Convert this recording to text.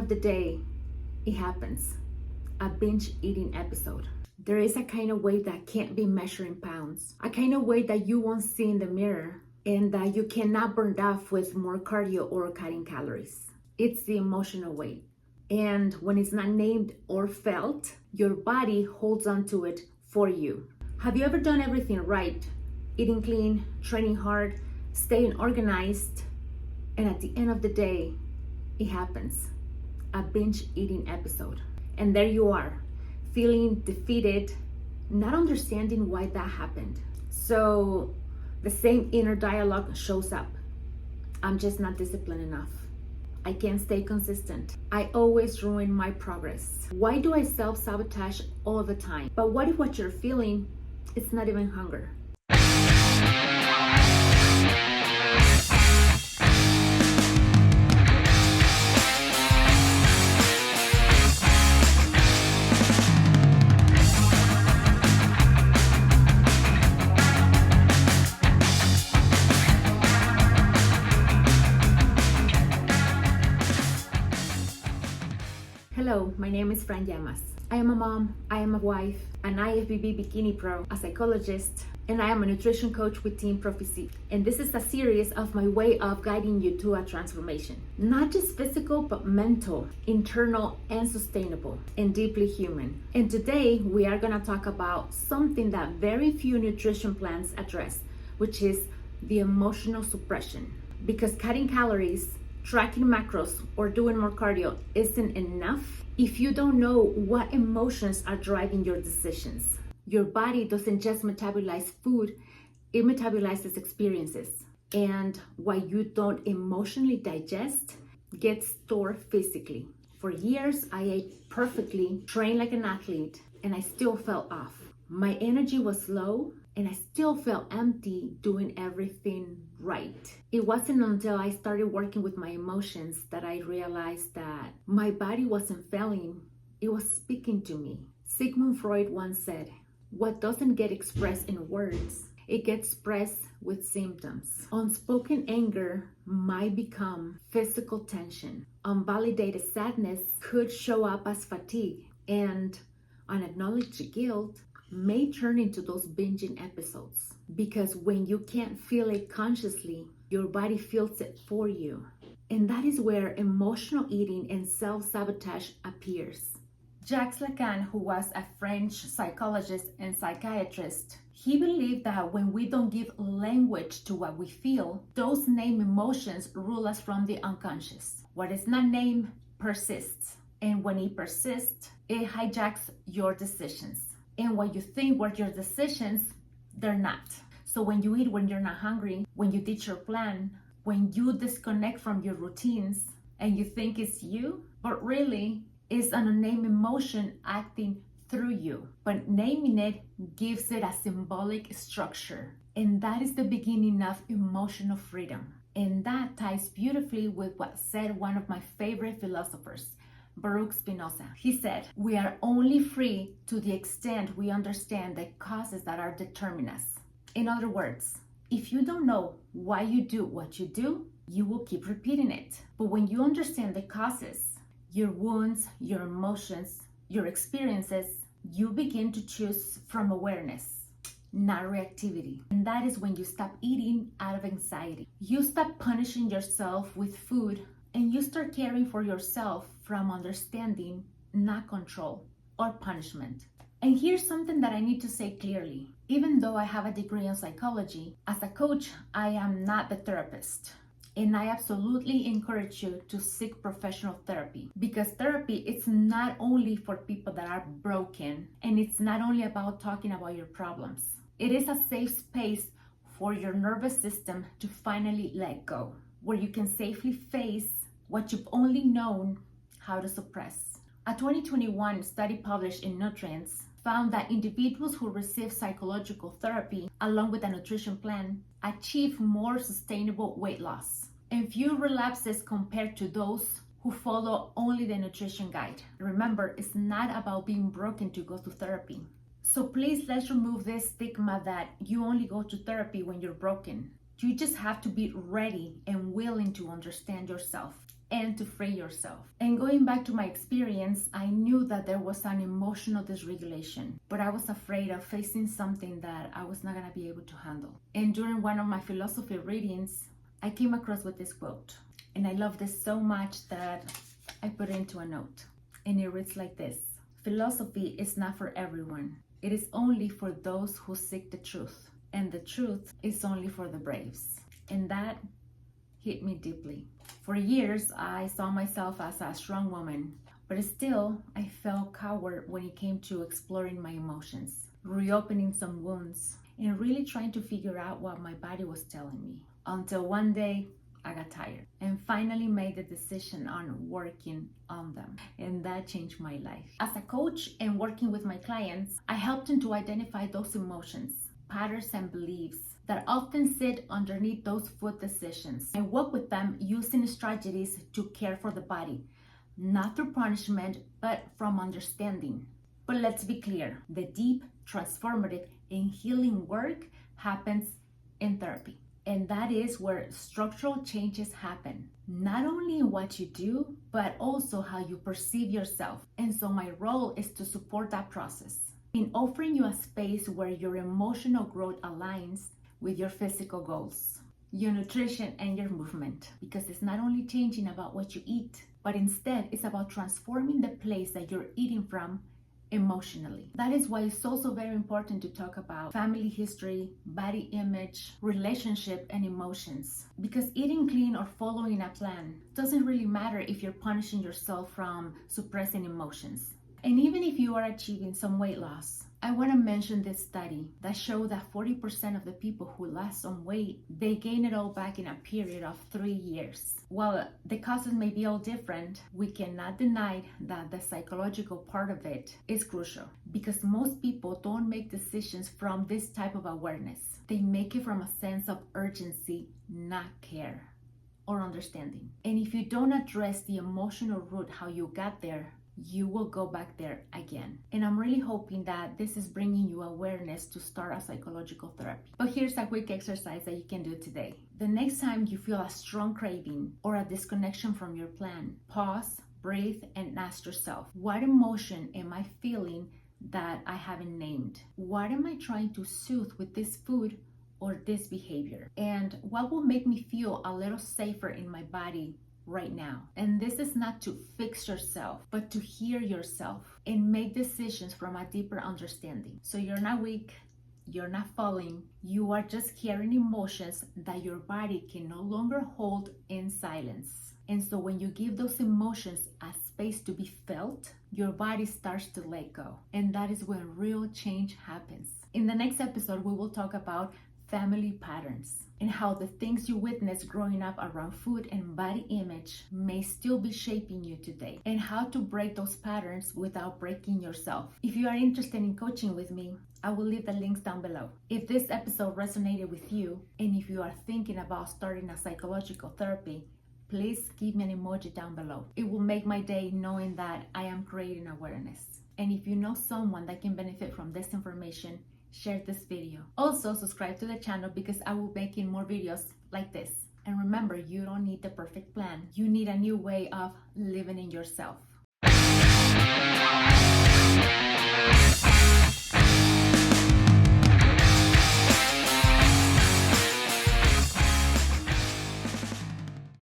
the day, it happens. A binge eating episode. There is a kind of weight that can't be measured in pounds. A kind of weight that you won't see in the mirror and that you cannot burn off with more cardio or cutting calories. It's the emotional weight. And when it's not named or felt, your body holds on to it for you. Have you ever done everything right? Eating clean, training hard, staying organized, and at the end of the day, it happens. A binge eating episode. And there you are, feeling defeated, not understanding why that happened. So the same inner dialogue shows up. I'm just not disciplined enough. I can't stay consistent. I always ruin my progress. Why do I self-sabotage all the time? But what if what you're feeling, it's not even hunger? Hello, my name is Fran Llamas. I am a mom, I am a wife, an IFBB bikini pro, a psychologist, and I am a nutrition coach with Team Prophecy. And this is a series of my way of guiding you to a transformation. Not just physical, but mental, internal, and sustainable, and deeply human. And today, we are gonna talk about something that very few nutrition plans address, which is the emotional suppression. Because cutting calories, tracking macros, or doing more cardio isn't enough if you don't know what emotions are driving your decisions. Your body doesn't just metabolize food, it metabolizes experiences. And what you don't emotionally digest gets stored physically. For years, I ate perfectly, trained like an athlete, and I still felt off. My energy was low, and I still felt empty doing everything right. It wasn't until I started working with my emotions that I realized that my body wasn't failing, it was speaking to me. Sigmund Freud once said, "What doesn't get expressed in words, it gets expressed with symptoms." Unspoken anger might become physical tension. Unvalidated sadness could show up as fatigue, and unacknowledged guilt may turn into those binging episodes. Because when you can't feel it consciously, your body feels it for you. And that is where emotional eating and self-sabotage appears. Jacques Lacan, who was a French psychologist and psychiatrist, he believed that when we don't give language to what we feel, those named emotions rule us from the unconscious. What is not named persists. And when it persists, it hijacks your decisions. And what you think were your decisions, they're not. So when you eat when you're not hungry, when you ditch your plan, when you disconnect from your routines and you think it's you, but really it's an unnamed emotion acting through you. But naming it gives it a symbolic structure. And that is the beginning of emotional freedom. And that ties beautifully with what said one of my favorite philosophers, Baruch Spinoza. He said, "We are only free to the extent we understand the causes that are determining us." In other words, if you don't know why you do what you do, you will keep repeating it. But when you understand the causes, your wounds, your emotions, your experiences, you begin to choose from awareness, not reactivity. And that is when you stop eating out of anxiety. You stop punishing yourself with food and you start caring for yourself from understanding, not control or punishment. And here's something that I need to say clearly. Even though I have a degree in psychology, as a coach, I am not the therapist. And I absolutely encourage you to seek professional therapy, because therapy is not only for people that are broken, and it's not only about talking about your problems. It is a safe space for your nervous system to finally let go, where you can safely face what you've only known how to suppress. A 2021 study published in Nutrients found that individuals who receive psychological therapy along with a nutrition plan achieve more sustainable weight loss and few relapses compared to those who follow only the nutrition guide. Remember, it's not about being broken to go to therapy. So please, let's remove this stigma that you only go to therapy when you're broken. You just have to be ready and willing to understand yourself. and to free yourself. And going back to my experience, I knew that there was an emotional dysregulation, but I was afraid of facing something that I was not going to be able to handle. And during one of my philosophy readings, I came across with this quote, and I love this so much that I put it into a note. And it reads like this: philosophy is not for everyone. It is only for those who seek the truth, and the truth is only for the braves. And that hit me deeply. For years, I saw myself as a strong woman, but still, I felt coward when it came to exploring my emotions, reopening some wounds, and really trying to figure out what my body was telling me. Until one day, I got tired and finally made the decision on working on them. And that changed my life. As a coach and working with my clients, I helped them to identify those emotions, patterns, and beliefs that often sit underneath those food decisions. I work with them using strategies to care for the body, not through punishment, but from understanding. But let's be clear, the deep, transformative, and healing work happens in therapy. And that is where structural changes happen, not only in what you do, but also how you perceive yourself. And so my role is to support that process in offering you a space where your emotional growth aligns with your physical goals, your nutrition, and your movement. Because it's not only changing about what you eat, but instead it's about transforming the place that you're eating from emotionally. That is why it's also very important to talk about family history, body image, relationship, and emotions. Because eating clean or following a plan doesn't really matter if you're punishing yourself from suppressing emotions. And even if you are achieving some weight loss, I want to mention this study that showed that 40% of the people who lost some weight, they gain it all back in a period of 3 years. While the causes may be all different, we cannot deny that the psychological part of it is crucial, because most people don't make decisions from this type of awareness. They make it from a sense of urgency, not care or understanding. And if you don't address the emotional root, how you got there, you will go back there again. And I'm really hoping that this is bringing you awareness to start a psychological therapy. But here's a quick exercise that you can do today. The next time you feel a strong craving or a disconnection from your plan, pause, breathe, and ask yourself, what emotion am I feeling that I haven't named? What am I trying to soothe with this food or this behavior? And what will make me feel a little safer in my body right now? And this is not to fix yourself, but to hear yourself and make decisions from a deeper understanding. So you're not weak, you're not falling, you are just carrying emotions that your body can no longer hold in silence. And so when you give those emotions a space to be felt, your body starts to let go. And that is when real change happens. In the next episode, we will talk about family patterns and how the things you witnessed growing up around food and body image may still be shaping you today, and how to break those patterns without breaking yourself. If you are interested in coaching with me, I will leave the links down below. If this episode resonated with you, and if you are thinking about starting a psychological therapy, please give me an emoji down below. It will make my day knowing that I am creating awareness. And if you know someone that can benefit from this information, share this video. Also, subscribe to the channel because I will be making more videos like this. And remember, you don't need the perfect plan. You need a new way of living in yourself.